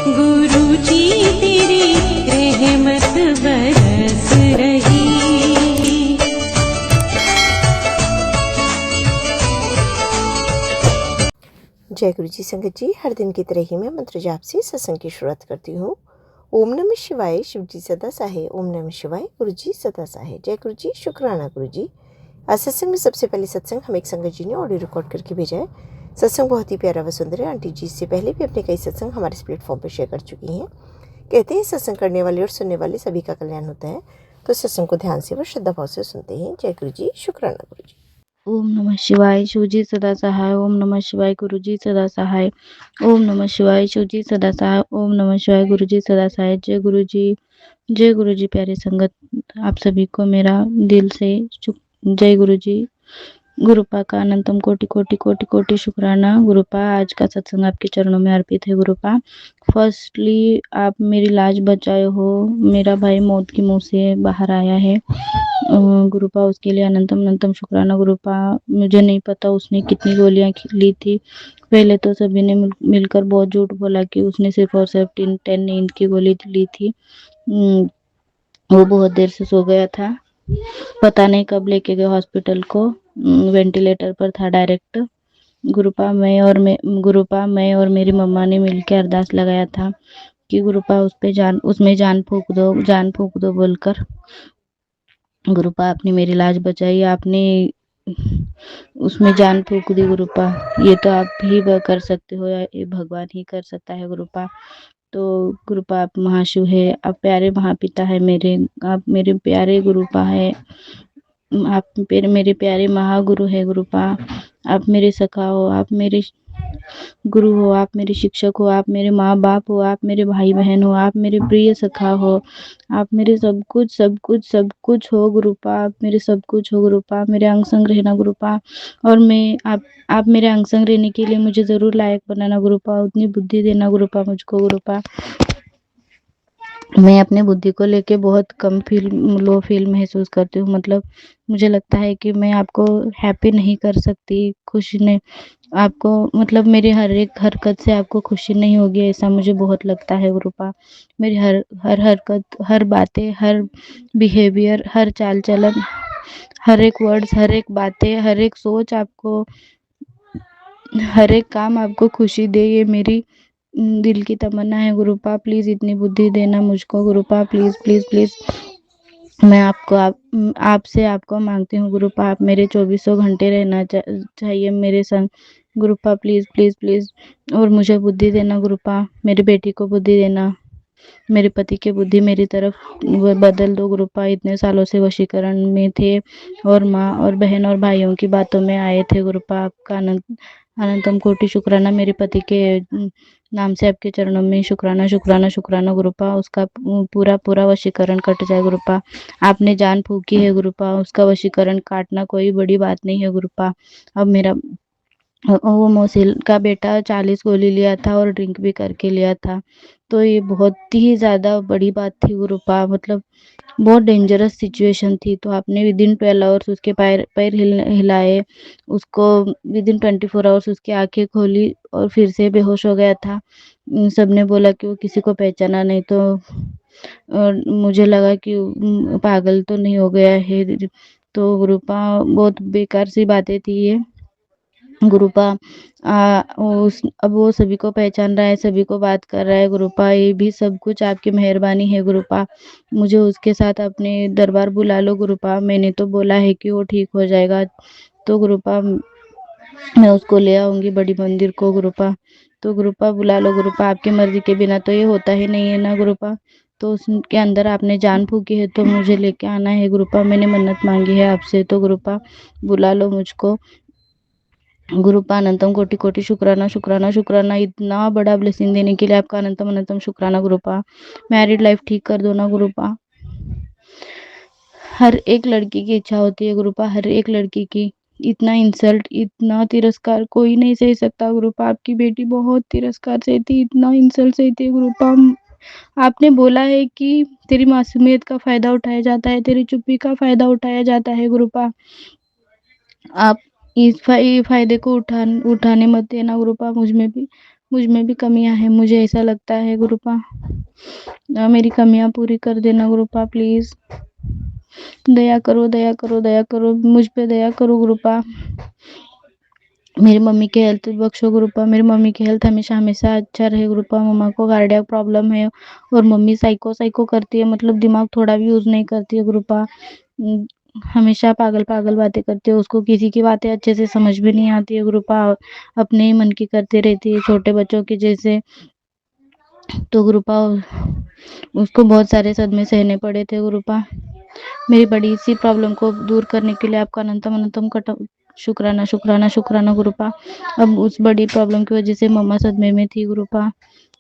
गुरु जी तेरी रहमत बरस रही। जय गुरु जी संगत जी, हर दिन की तरह ही मैं मंत्र जाप से सत्संग की शुरुआत करती हूँ। ओम नमः शिवाय, शिव जी सदा सहाय। ओम नमः शिवाय, गुरु जी सदा सहाय। जय गुरु जी, शुक्राना गुरु जी। आज सत्संग में सबसे पहले सत्संग हम एक संगत जी ने ऑडियो रिकॉर्ड करके भेजा है। सत्संग बहुत ही प्यारा व सुंदर है। आंटी जी इससे पहले भी अपने कई सत्संग हमारे इस प्लेटफॉर्म पर शेयर कर चुकी हैं। कहते हैं सत्संग करने वाले और सुनने वाले सभी का कल्याण होता है। तो सत्संग को ध्यान से व श्रद्धा भाव से सुनते हैं। जय गुरु जी, शुक्राना गुरु जी। ओम नमः शिवाय, शिवजी सदा सहाय। ओम नमः शिवाय, गुरुजी सदा सहाय। ओम नमः शिवाय, शिवजी सदा सहाय। ओम नमः शिवाय, गुरुजी सदा सहाय। जय गुरु जी, जय गुरु जी। प्यारे संगत, आप सभी को मेरा दिल से जय गुरु जी। गुरुपा का अनंतम कोटि कोटि कोटि कोटि शुक्राना। गुरुपा, आज का सत्संग आपके चरणों में अर्पित है। गुरुपा, फर्स्टली आप मेरी लाज बचाए हो। मेरा भाई मौत की मुंह से बाहर आया है। गुरुपा, उसके लिए अनंतम अनंतम शुक्राना। गुरुपा, मुझे नहीं पता उसने कितनी गोलियां ली थी। पहले तो सभी ने मिलकर बहुत झूठ बोला कि उसने सिर्फ और सिर्फ 10 नींद की गोली ली थी। वो बहुत देर से सो गया था। पता नहीं कब लेके गए हॉस्पिटल को। वेंटिलेटर पर था डायरेक्ट। गुरुपा, मैं और मेरी मम्मा ने मिलकर अरदास लगाया था कि गुरुपा उसमें जान फूंक दो बोलकर। गुरुपा, आपने मेरी लाज बचाई, आपने उसमें जान फूंक दी। गुरुपा, ये तो आप ही कर सकते हो या ये भगवान ही कर सकता है। गुरुपा, तो गुरुपा, आप महाशिव है, आप प्यारे महापिता है मेरे, आप मेरे प्यारे गुरुपा है, आप मेरे प्यारे महागुरु है। गुरुपा, आप मेरे सखा हो, आप मेरे गुरु हो, आप मेरे शिक्षक हो, आप मेरे माँ बाप हो, आप मेरे भाई बहन हो, आप मेरे प्रिय सखा हो, आप मेरे सब कुछ सब कुछ सब कुछ हो। गुरुपा, आप मेरे सब कुछ हो। गुरुपा, मेरे अंग संग रहना गुरुपा, और मैं आप मेरे अंग संग रहने के लिए मुझे जरूर लायक बनाना गुरुपा, उतनी बुद्धि देना गुरुपा मुझको। गुरुपा, मैं अपने बुद्धि को लेके बहुत लो फील महसूस करती हूँ। मतलब मुझे लगता है कि मैं आपको हैप्पी नहीं कर सकती, खुशी नहीं आपको, मतलब मेरी हर एक हरकत से आपको खुशी नहीं होगी, ऐसा मुझे बहुत लगता है। गुरुपा, मेरी हर हर हरकत, हर बातें, हर बिहेवियर, हर चाल चलन, हर एक वर्ड्स, हर एक बातें, हर एक सोच आपको, हर एक काम आपको खुशी दे, ये मेरी दिल की तमन्ना है। गुरुपा, प्लीज इतनी बुद्धि देना मुझको। गुरुपा, प्लीज प्लीज प्लीज, मैं आपसे आपको मांगती हूँ। गुरुपा, आप मेरे 24 घंटे रहना चाहिए मेरे संग। गुरुपा, प्लीज प्लीज प्लीज, और मुझे बुद्धि देना गुरुपा, मेरी बेटी को बुद्धि देना, मेरे पति की बुद्धि मेरी तरफ बदल दो। गुरुपा, इतने सालों से वशीकरण में थे और माँ और बहन और भाइयों की बातों में आए थे। गुरुपा, आपका अनंतम कोटि शुक्राना। मेरे पति के नाम से आपके चरणों में शुक्राना शुक्राना शुक्राना। गुरुपा, उसका पूरा पूरा वशीकरण कट जाए। गुरुपा, आपने जान फूंकी है गुरुपा, उसका वशीकरण काटना कोई बड़ी बात नहीं है। गुरुपा, अब मेरा वो मौसिल का बेटा 40 गोली लिया था और ड्रिंक भी करके लिया था, तो ये बहुत ही ज़्यादा बड़ी बात थी। गुरुपा, मतलब बहुत डेंजरस सिचुएशन थी। तो आपने विद इन 12 आवर्स उसके पैर पैर हिलाए, उसको विद इन 24 आवर्स उसकी आंखें खोली और फिर से बेहोश हो गया था। सबने बोला कि वो किसी को पहचाना नहीं, तो और मुझे लगा कि पागल तो नहीं हो गया है। तो गुरुपा, बहुत बेकार सी बातें थी ये। गुरुपा, अब वो सभी को पहचान रहा है, सभी को बात कर रहा है। गुरुपा, ये भी सब कुछ आपकी मेहरबानी है। गुरुपा, मुझे उसके साथ अपने दरबार बुला लो। गुरुपा, मैंने तो बोला है कि वो ठीक हो जाएगा, तो गुरुपा मैं उसको ले आऊंगी बड़ी मंदिर को। गुरुपा, तो गुरुपा बुला लो। गुरुपा, आपकी मर्जी के बिना तो ये होता ही नहीं है ना गुरुपा, तो उसके अंदर आपने जान फूकी है तो मुझे लेके आना है। गुरुपा, मैंने मन्नत मांगी है आपसे, तो गुरुपा बुला लो मुझको। गुरुपा, अनंतम कोटि कोटि शुक्राना शुक्राना शुक्राना, इतना बड़ा ब्लेसिंग देने के लिए आपका अनंतम अनंतम शुक्राना। गुरुपा, मैरिड लाइफ ठीक कर दो ना गुरुपा। हर एक लड़की की इच्छा होती है गुरुपा, हर एक लड़की की। इतना इंसल्ट, इतना तिरस्कार कोई नहीं सह सकता गुरुपा। आपकी बेटी बहुत तिरस्कार सहती, इतना इंसल्ट सहती है गुरुपा। आपने बोला है कि तेरी मासूमियत का फायदा उठाया जाता है, तेरी चुप्पी का फायदा उठाया जाता है। गुरुपा, आप इस फायदे को उठाने मत देना गुरुपा मुझ में भी। मुझ में भी कमियाँ हैं, मुझे ऐसा लगता है गुरुपा। मेरी कमियाँ पूरी कर देना गुरुपा प्लीज़। दया करो, दया करो, दया करो, मुझ पे दया करो गुरुपा। मेरी मम्मी की हेल्थ बख्शो गुरुपा। मेरी मम्मी की हेल्थ हमेशा हमेशा अच्छा रहे गुरुपा। मम्मा को कार्डियक प्रॉब्लम है और मम्मी साइको साइको करती है, मतलब दिमाग थोड़ा भी यूज़ नहीं करती है गुरुपा। हमेशा पागल पागल बातें करती है, उसको किसी की बातें अच्छे से समझ भी नहीं आती है गुरुपा। अपने ही मन की करती रहती है, छोटे बच्चों की जैसे। तो गुरुपा उसको बहुत सारे सदमे सहने पड़े थे गुरुपा। मेरी बड़ी सी प्रॉब्लम को दूर करने के लिए आपका अनंतम अनंतम शुक्राना शुक्राना शुक्राना गुरुपा। अब उस बड़ी प्रॉब्लम की वजह से मम्मा सदमे में थी गुरुपा,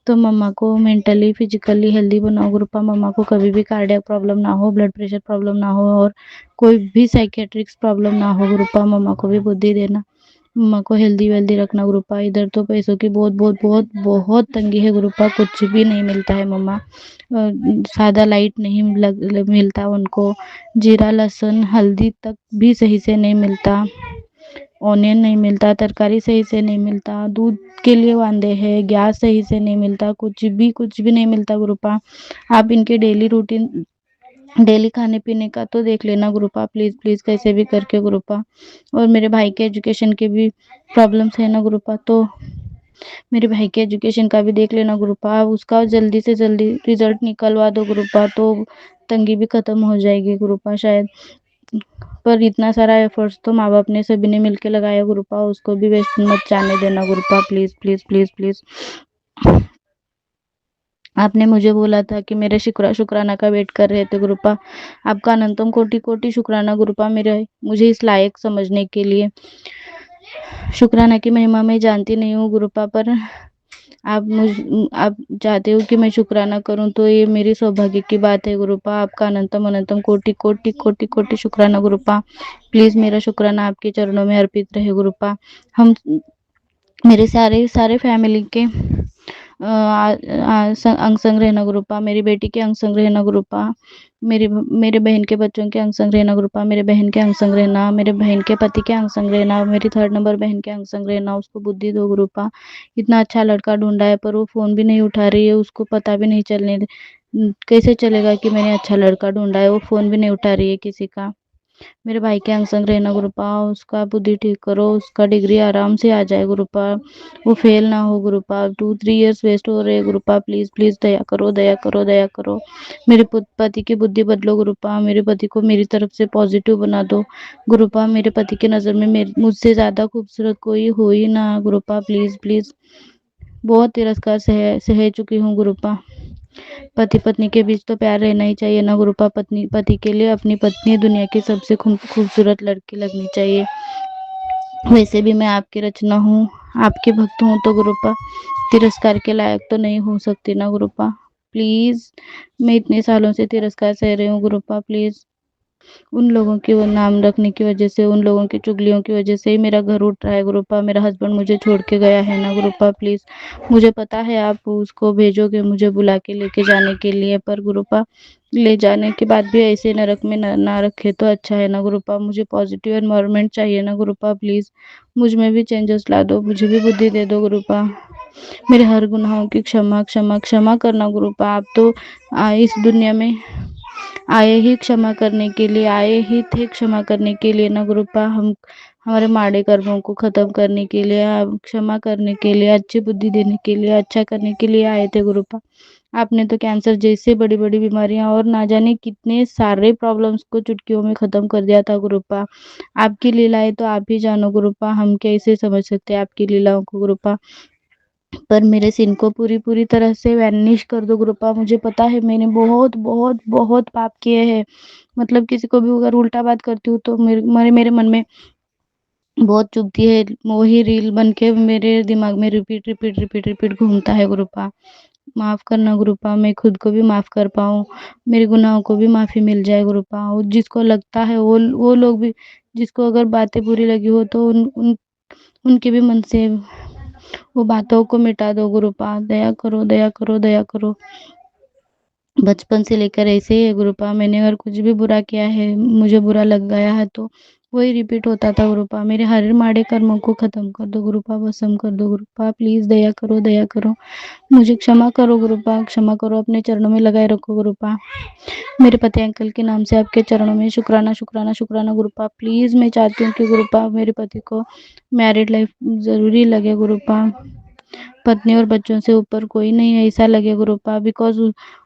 तो मम्मा को मेंटली फिजिकली हेल्दी बनाओ गुरुपा। मम्मा को कभी भी कार्डियक प्रॉब्लम ना हो, ब्लड प्रेशर प्रॉब्लम ना हो और कोई भी साइकेट्रिक्स प्रॉब्लम ना हो गुरुपा। मम्मा को भी बुद्धि देना, मम्मा को हेल्दी वेल्दी रखना गुरुपा। इधर तो पैसों की बहुत बहुत बहुत बहुत तंगी है गुरुपा, कुछ भी नहीं मिलता है मम्मा। सादा लाइट नहीं मिलता उनको, जीरा लहसुन हल्दी तक भी सही से नहीं मिलता, ऑनियन नहीं मिलता, तरकारी सही से नहीं मिलता, दूध के लिए वांदे हैं, गैस सही से नहीं मिलता, कुछ भी नहीं मिलता गुरुपा। आप इनके डेली रूटीन डेली खाने पीने का तो देख लेना गुरुपा प्लीज़ प्लीज़, कैसे भी करके गुरुपा। और मेरे भाई के एजुकेशन के भी प्रॉब्लम्स है ना गुरुपा, तो मेरे भाई के एजुकेशन का भी देख लेना गुरुपा। उसका जल्दी से जल्दी रिजल्ट निकलवा दो गुरुपा, तो तंगी भी खत्म हो जाएगी गुरुपा शायद। पर इतना सारा एफर्ट्स तो माँ बाप ने सभी ने मिलके लगाया गुरुपा, उसको भी वेस्ट मत जाने देना गुरुपा प्लीज़ प्लीज़ प्लीज़ प्लीज़। आपने मुझे बोला था कि मेरे शुक्राना का वेट कर रहे थे गुरुपा। आपका अनंतम कोटि कोटि शुक्राना गुरुपा, मेरे मुझे इस लायक समझने के लिए। शुक्राना की महिमा मैं जानती नहीं हूँ गुरुपा, पर आप चाहते हो कि मैं शुक्राना करूं, तो ये मेरी सौभाग्य की बात है गुरुपा। आपका अनंतम अनंतम कोटि कोटि कोटि कोटि शुक्राना गुरुपा। प्लीज़ मेरा शुक्राना आपके चरणों में अर्पित रहे गुरुपा। हम मेरे सारे सारे फैमिली के अंग संग रहना गुरुपा, मेरी बेटी के अंग संग रहना गुरुपा, मेरे बहन के बच्चों के अंग संग रहना गुरुपा, मेरे बहन के अंग संग रहना, मेरे बहन के पति के अंग संग रहना, मेरी 3rd नंबर बहन के अंग संग रहना। उसको बुद्धि दो गुरुपा। इतना अच्छा लड़का ढूंढा है पर वो फ़ोन भी नहीं उठा रही है, उसको पता भी नहीं चलने कैसे चलेगा कि मैंने अच्छा लड़का ढूंढा है, वो फ़ोन भी नहीं उठा रही है किसी का। मेरे भाई के अंग संग रहना गुरुपा, उसका बुद्धि ठीक करो, उसका डिग्री आराम से आ जाए गुरुपा, वो फेल ना हो गुरुपा। 2-3 इयर्स वेस्ट हो रहे गुरुपा, प्लीज़ प्लीज़ दया करो दया करो दया करो। मेरे पति की बुद्धि बदलो गुरुपा, मेरे पति को मेरी तरफ से पॉजिटिव बना दो गुरुपा। मेरे पति की नज़र में मुझसे ज़्यादा खूबसूरत कोई हो ही ना गुरुपा, प्लीज़ प्लीज़। बहुत तिरस्कार सह चुकी हूँ गुरुपा। पति पत्नी के बीच तो प्यार रहना ही चाहिए ना गुरुपा। पत्नी पति के लिए अपनी पत्नी दुनिया की सबसे खूबसूरत लड़की लगनी चाहिए। वैसे भी मैं आपकी रचना हूँ, आपके भक्त हूँ, तो गुरुपा तिरस्कार के लायक तो नहीं हो सकती ना गुरुपा। प्लीज़, मैं इतने सालों से तिरस्कार सह रही हूँ गुरुपा प्लीज़। उन लोगों की वो नाम रखने की वजह से, उन लोगों की चुगलियों की वजह से ही मेरा घर उठ रहा है गुरुपा। मेरा हस्बैंड मुझे छोड़ के गया है ना गुरुपा प्लीज़। मुझे पता है आप उसको भेजोगे मुझे बुला के लेके जाने के लिए, पर गुरुपा ले जाने के बाद भी ऐसे नरक में ना रखे तो अच्छा है ना गुरुपा। मुझे पॉजिटिव एनवायरनमेंट चाहिए ना गुरुपा प्लीज़। मुझ में भी चेंजेस ला दो, मुझे भी बुद्धि दे दो गुरुपा। मेरे हर गुनाहों की क्षमा क्षमा क्षमा करना गुरुपा। आप तो इस दुनिया में आए ही क्षमा करने के लिए, आए ही थे क्षमा करने के लिए ना गुरुपा। हम हमारे माड़े कर्मों को खत्म करने के लिए, क्षमा करने के लिए, अच्छी बुद्धि देने के लिए, अच्छा करने के लिए आए थे गुरुपा। आपने तो कैंसर जैसे बड़ी बड़ी बीमारियां और ना जाने कितने सारे प्रॉब्लम्स को चुटकियों में खत्म कर दिया था गुरुपा। आपकी लीलाएं तो आप ही जानो गुरुपा, हम कैसे समझ सकते हैं आपकी लीलाओं को गुरुपा। पर मेरे सिन को पूरी पूरी तरह से वैनिश कर दो गुरुपा। मुझे पता है मैंने बहुत बहुत बहुत पाप किए हैं, मतलब किसी को भी अगर उल्टा बात करती हूँ तो मेरे मन में बहुत चुभती है, वही रील बन के मेरे दिमाग में रिपीट रिपीट रिपीट रिपीट घूमता है गुरुपा। माफ़ करना गुरुपा, मैं खुद को भी माफ़ कर पाऊँ, मेरे गुनाहों को भी माफ़ी मिल जाए गुरुपा। और जिसको लगता है वो लोग भी, जिसको अगर बातें बुरी लगी हो तो उनके भी मन से वो बातों को मिटा दो गुरुपा। दया करो दया करो दया करो। बचपन से लेकर ऐसे ही है गुरुपा। मैंने अगर कुछ भी बुरा किया है, मुझे बुरा लग गया है, तो वही रिपीट होता था गुरुपा। मेरे हर माड़े कर्मों को खत्म कर दो गुरुपा, भस्म कर दो गुरुपा, प्लीज दया करो, दया करो, मुझे क्षमा करो गुरुपा, क्षमा करो, अपने चरणों में लगाए रखो गुरुपा। मेरे पति अंकल के नाम से आपके चरणों में शुक्राना शुक्राना शुक्राना गुरुपा। प्लीज मैं चाहती हूँ कि गुरुपा मेरे पति को मैरिड लाइफ जरूरी लगे गुरुपा, पत्नी और बच्चों से ऊपर कोई नहीं है ऐसा लगे गुरुपा। बिकॉज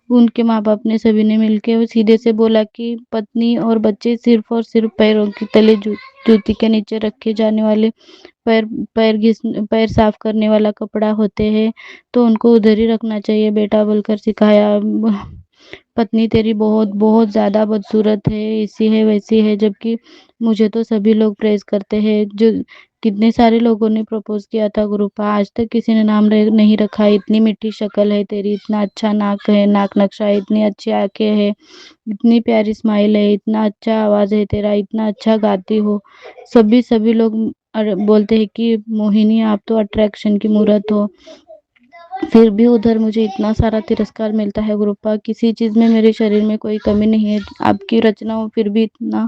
उनके माँ बाप ने सभी ने मिलके सीधे से बोला कि पत्नी और बच्चे सिर्फ और सिर्फ पैरों के तले जूती के नीचे रखे जाने वाले पैर पैर साफ करने वाला कपड़ा होते हैं, तो उनको उधर ही रखना चाहिए बेटा बोलकर सिखाया। पत्नी तेरी बहुत बहुत ज़्यादा बदसूरत है, ऐसी है वैसी है, जबकि मुझे तो सभी लोग प्रेज़ करते हैं। जो कितने सारे लोगों ने प्रपोज़ किया था गुरुपा, आज तक किसी ने नाम नहीं रखा। इतनी मीठी शक्ल है तेरी, इतना अच्छा नाक है, नाक नक्शा है, इतनी अच्छी आँखें हैं, इतनी प्यारी स्माइल है, इतना अच्छा आवाज़ है तेरा, इतना अच्छा गाती हो। सभी लोग बोलते हैं कि मोहिनी आप तो अट्रैक्शन की मूरत हो। फिर भी उधर मुझे इतना सारा तिरस्कार मिलता है गुरुपा। किसी चीज़ में मेरे शरीर में कोई कमी नहीं है, आपकी रचनाओं फिर भी इतना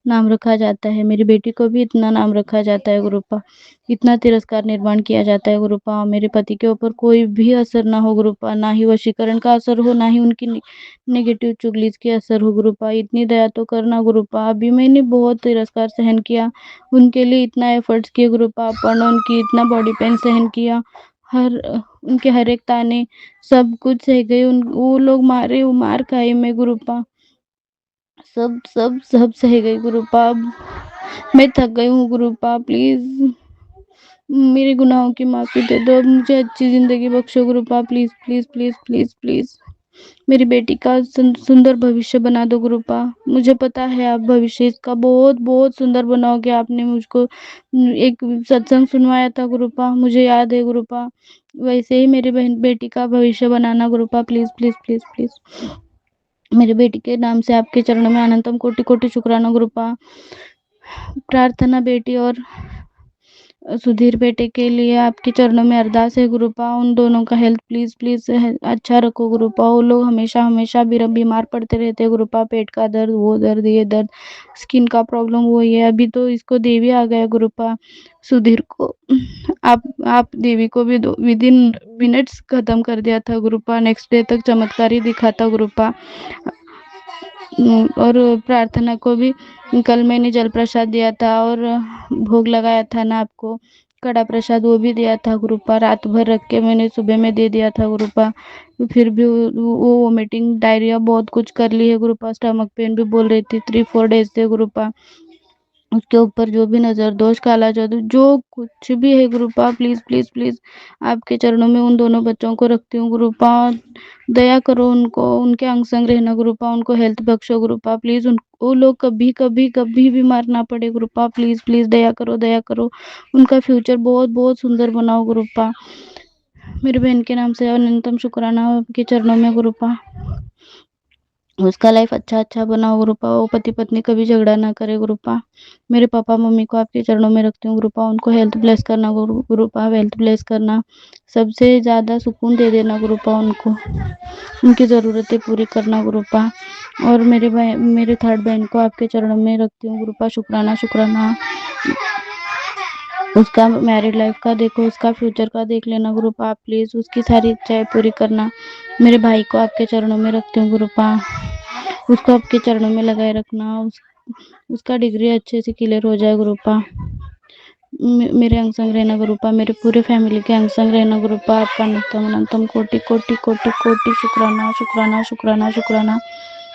नाम रखा जाता है, मेरी बेटी को भी इतना नाम रखा जाता है गुरुपा, इतना तिरस्कार निर्माण किया जाता है गुरुपा। मेरे पति के ऊपर कोई भी असर ना हो गुरुपा, ना ही वशीकरण का असर हो, ना ही उनकी नेगेटिव चुगलीज की असर हो गुरुपा। इतनी दया तो करना गुरुपा। अभी मैंने बहुत तिरस्कार सहन किया, उनके लिए इतना एफर्ट्स किए गुरुपा, अपन उनकी इतना बॉडी पेन सहन किया, हर उनके हर एक ताने सब कुछ सह गए। वो लोग मारे, वो मार खाए मैं गुरुपा, सब सब सब सह गई गुरुपा। अब मैं थक गई हूँ गुरुपा, प्लीज मेरे गुनाहों की माफी दे दो, अब मुझे अच्छी जिंदगी बख्शो गुरुपा, please please please please please मेरी बेटी का सुंदर भविष्य बना दो गुरुपा। मुझे पता है आप भविष्य इसका बहुत बहुत सुंदर बनाओगे। आपने मुझको एक सत्संग सुनवाया था गुरुपा, मुझे याद है गुरुपा। वैसे ही मेरी बहन बेटी का भविष्य बनाना गुरुपा, प्लीज प्लीज प्लीज प्लीज। मेरी बेटी के नाम से आपके चरणों में अनंतम कोटि कोटि शुक्राना गुरुपा। प्रार्थना बेटी और सुधीर बेटे के लिए आपके चरणों में अरदास है गुरुपा, उन दोनों का हेल्थ प्लीज प्लीज अच्छा रखो गुरुपा। वो लोग हमेशा हमेशा बीमार पड़ते रहते हैं गुरुपा, पेट का दर्द, वो दर्द, ये दर्द, स्किन का प्रॉब्लम, वो ये। अभी तो इसको देवी आ गया गुरुपा, सुधीर को आप देवी को भी विद इन मिनट्स खत्म कर दिया था गुरुपा, नेक्स्ट डे तक चमत्कार ही दिखा था गुरुपा। और प्रार्थना को भी कल मैंने जल प्रसाद दिया था और भोग लगाया था ना आपको, कड़ा प्रसाद वो भी दिया था गुरुपा, रात भर रख के मैंने सुबह में दे दिया था गुरुपा। फिर भी वो वोमिटिंग डायरिया बहुत कुछ कर ली है गुरुपा, स्टमक पेन भी बोल रही थी, 3-4 डेज से गुरुपा। उसके ऊपर जो भी नजर दोष, काला जादू, जो कुछ भी है गुरुपा, प्लीज प्लीज प्लीज आपके चरणों में उन दोनों बच्चों को रखती हूँ गुरुपा। दया करो उनको, उनके अंग संग रहना गुरुपा, उनको हेल्थ बख्शो गुरुपा, प्लीज वो लोग कभी कभी कभी बीमार ना पड़े गुरुपा, प्लीज प्लीज दया करो, दया करो, उनका फ्यूचर बहुत बहुत सुंदर बनाओ गुरुपा। मेरी बहन के नाम से अनंतम शुक्राना आपके चरणों में गुरुपा, उसका लाइफ अच्छा बनाओ गुरुपा, वो पति पत्नी कभी झगड़ा ना करे गुरुपा। मेरे पापा मम्मी को आपके चरणों में रखती हूँ गुरुपा, उनको हेल्थ ब्लेस करना गुरुपा, हेल्थ ब्लेस करना, सबसे ज़्यादा सुकून दे देना गुरुपा उनको, उनकी ज़रूरतें पूरी करना गुरुपा। और मेरे थर्ड बहन को आपके चरणों में रखती हूँ गुरुपा, शुक्राना शुक्राना। उसका मैरिड लाइफ का देखो, उसका फ्यूचर का देख लेना गुरुपा, आप प्लीज़ उसकी सारी इच्छाएं पूरी करना। मेरे भाई को आपके चरणों में रखती हूँ गुरुपा, उसको आपके चरणों में लगाए रखना, उसका डिग्री अच्छे से क्लियर हो जाए गुरुपा। मेरे अंग संग रहना गुरुपा, मेरे पूरे फैमिली के अंग संग रहना गुरुपा। आपका अनंतम अनंतम कोटि कोटि कोटि कोटि शुक्राना शुक्राना शुक्राना शुक्राना।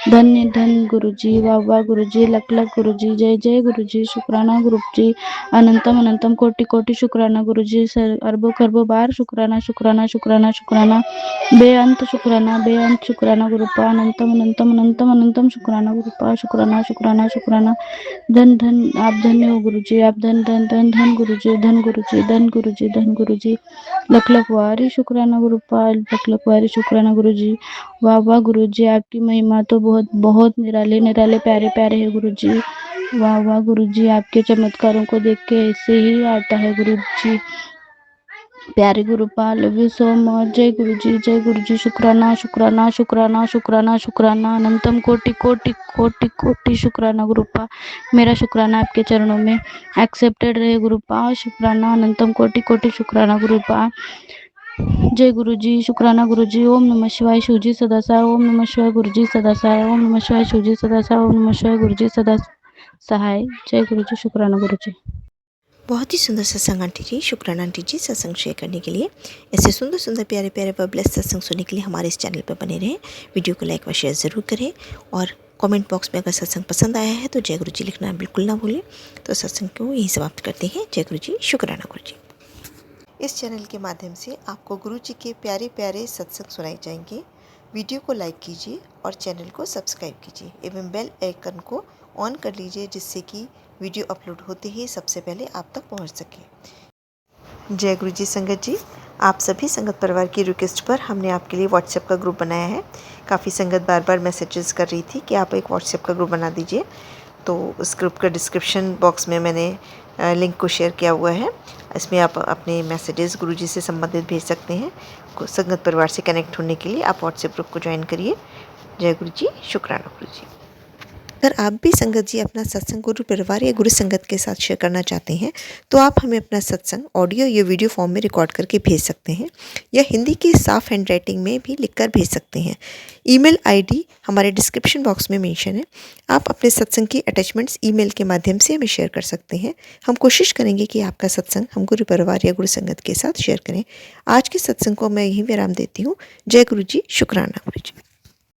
धन्य धन गुरुजी, वाह वाह गुरुजी, लख लख गुरुजी, जय जय गुरुजी, शुक्राना गुरुजी, अनंतम अनंतम कोटि कोटि शुक्राना गुरुजी, अरबों खरबों बार शुक्राना शुक्राना शुक्राना शुक्राना, बेअंत शुक्राना गुरुपा, अनंतम अनंतम अनंतम अनंतम शुक्राना गुरुपा, शुक्राना शुक्राना शुक्राना। धन धन आप धन्य हो गुरुजी, आप धन धन धन धन गुरुजी, धन गुरुजी, धन गुरुजी, धन गुरुजी, लख लख वारी शुक्राना गुरुपा, लख लख वारी शुक्राना गुरुजी। वाह वाह गुरुजी, आपकी महिमा तो बहुत बहुत निराले निराले प्यारे प्यारे है गुरुजी। वाह वाह गुरुजी, आपके चमत्कारों को देख के ऐसे ही आता है गुरुजी। प्यारे गुरुपा, लव यू सो मच। जय गुरु जी, शुक्राना शुक्राना शुक्राना शुक्राना शुक्राना, अनंतम कोटि कोटि कोटि कोटि शुक्राना गुरुपा। मेरा शुक्राना आपके चरणों में एक्सेप्टेड रहे गुरुपा। शुक्राना, अनंतम कोटि कोटि शुक्राना गुरुपा। जय गुरु जी, शुक्राना गुरु जी। ओम नमः शिवाय, शिव जी सदा सहाय। ओम नमः शिवाय, गुरु जी सदा सहाय। ओम नमः शिवाय, शिव जी सदा सहाय। ओम नमः शिवाय, गुरु जी सदा सहाय। जय गुरु जी, शुक्राना गुरु जी। बहुत ही सुंदर सत्संग आंटी जी, शुक्राना आंटी जी सत्संग शेयर करने के लिए। ऐसे सुंदर सुंदर प्यारे प्यारे व ब्लेस्ड सत्संग सुनने के लिए हमारे इस चैनल पर बने रहें। वीडियो को लाइक व शेयर ज़रूर करें और कमेंट बॉक्स में अगर सत्संग पसंद आया है तो जय गुरु जी लिखना बिल्कुल ना भूलें। तो सत्संग को यहीं समाप्त करते हैं। जय गुरु जी, शुक्राना गुरु जी। इस चैनल के माध्यम से आपको गुरु जी के प्यारे प्यारे सत्संग सुनाए जाएंगे। वीडियो को लाइक कीजिए और चैनल को सब्सक्राइब कीजिए एवं बेल आइकन को ऑन कर लीजिए, जिससे कि वीडियो अपलोड होते ही सबसे पहले आप तक पहुंच सके। जय गुरु जी संगत जी, आप सभी संगत परिवार की रिक्वेस्ट पर हमने आपके लिए व्हाट्सएप का ग्रुप बनाया है। काफ़ी संगत बार बार मैसेजेस कर रही थी कि आप एक व्हाट्सएप का ग्रुप बना दीजिए, तो उस ग्रुप का डिस्क्रिप्शन बॉक्स में मैंने लिंक को शेयर किया हुआ है। इसमें आप अपने मैसेजेस गुरुजी से संबंधित भेज सकते हैं। संगत परिवार से कनेक्ट होने के लिए आप व्हाट्सएप ग्रुप को ज्वाइन करिए। जय गुरु जी, शुक्राना गुरु जी। अगर आप भी संगत जी अपना सत्संग गुरु परिवार या गुरु संगत के साथ शेयर करना चाहते हैं तो आप हमें अपना सत्संग ऑडियो या वीडियो फॉर्म में रिकॉर्ड करके भेज सकते हैं या हिंदी की साफ हैंड राइटिंग में भी लिखकर भेज सकते हैं। ईमेल आईडी हमारे डिस्क्रिप्शन बॉक्स में मेंशन है। आप अपने सत्संग की अटैचमेंट्स ईमेल के माध्यम से हमें शेयर कर सकते हैं। हम कोशिश करेंगे कि आपका सत्संग हम गुरु परिवार या गुरु संगत के साथ शेयर करें। आज के सत्संग को मैं यहीं विराम देती हूँ। जय गुरु जी, शुक्राना गुरु जी।